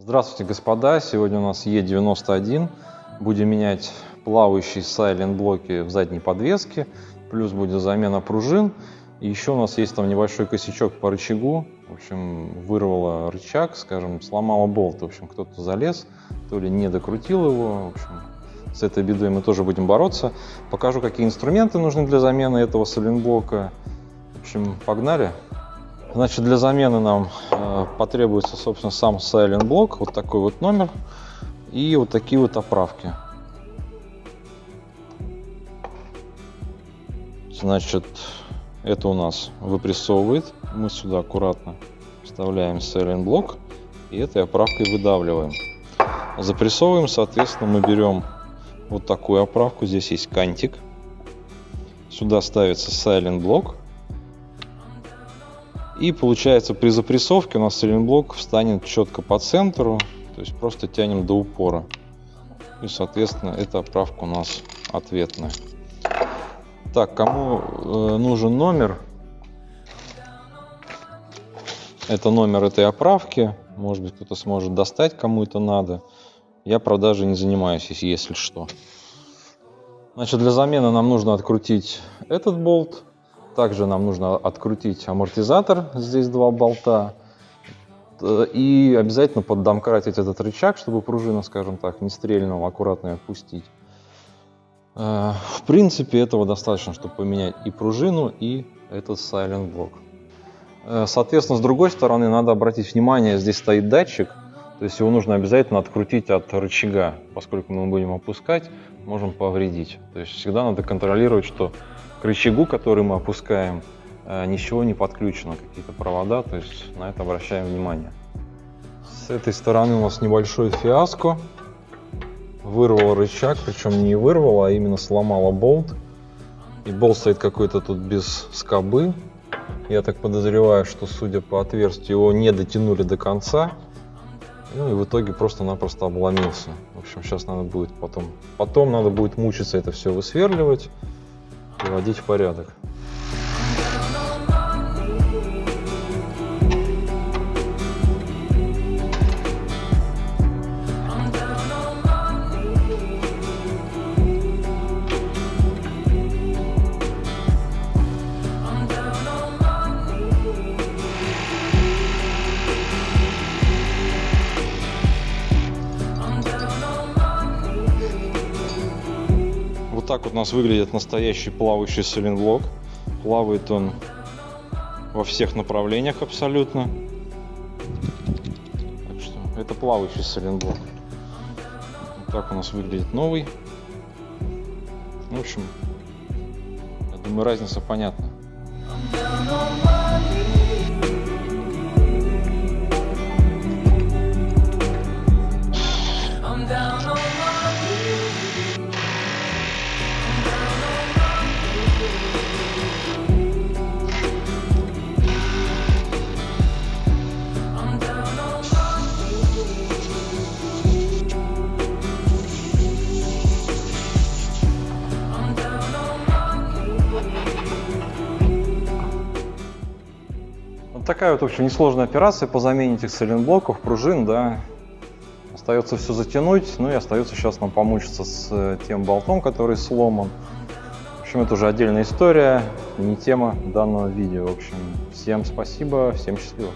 Здравствуйте, господа! Сегодня у нас Е91. Будем менять плавающие сайлент-блоки в задней подвеске. Плюс будет замена пружин. И еще у нас есть там небольшой косячок по рычагу. В общем, вырвало рычаг, скажем, сломало болт. В общем, кто-то залез, то ли не докрутил его. В общем, с этой бедой мы тоже будем бороться. Покажу, какие инструменты нужны для замены этого сайлент-блока. В общем, погнали! Значит, для замены нам потребуется, собственно, сам сайлент-блок, вот такой вот номер и вот такие вот оправки. Значит, это у нас выпрессовывает, мы сюда аккуратно вставляем сайлент-блок и этой оправкой выдавливаем. Запрессовываем, соответственно, мы берем вот такую оправку, здесь есть кантик, сюда ставится сайлент-блок. И получается, при запрессовке у нас сайлент-блок встанет четко по центру, то есть просто тянем до упора. И, соответственно, эта оправка у нас ответная. Так, кому нужен номер, это номер этой оправки. Может быть, кто-то сможет достать, кому это надо. Я продажей не занимаюсь, если что. Значит, для замены нам нужно открутить этот болт. Также нам нужно открутить амортизатор, здесь два болта. И обязательно поддомкратить этот рычаг, чтобы пружина, скажем так, не стрельнула, аккуратно ее опустить. В принципе, этого достаточно, чтобы поменять и пружину, и этот сайлент-блок. Соответственно, с другой стороны, надо обратить внимание, здесь стоит датчик, то есть его нужно обязательно открутить от рычага, поскольку мы будем опускать, можем повредить. То есть всегда надо контролировать, что к рычагу, который мы опускаем, ничего не подключено, какие-то провода, то есть на это обращаем внимание. С этой стороны у нас небольшой фиаско. Вырвало рычаг, причем не вырвало, а именно сломало болт. И болт стоит какой-то тут без скобы. Я так подозреваю, что, судя по отверстию, его не дотянули до конца. Ну и в итоге просто-напросто обломился. В общем, сейчас надо будет потом надо будет мучиться это все высверливать, приводить в порядок. Вот так вот у нас выглядит настоящий плавающий сайлент-блок. Плавает он во всех направлениях абсолютно. Так что это плавающий сайлент-блок. Вот так у нас выглядит новый. В общем, я думаю, разница понятна. Вот такая вот, в общем, несложная операция по замене этих сайлент-блоков, пружин, да. Остается все затянуть, ну и остается сейчас нам помучиться с тем болтом, который сломан. В общем, это уже отдельная история, не тема данного видео. В общем, всем спасибо, всем счастливо.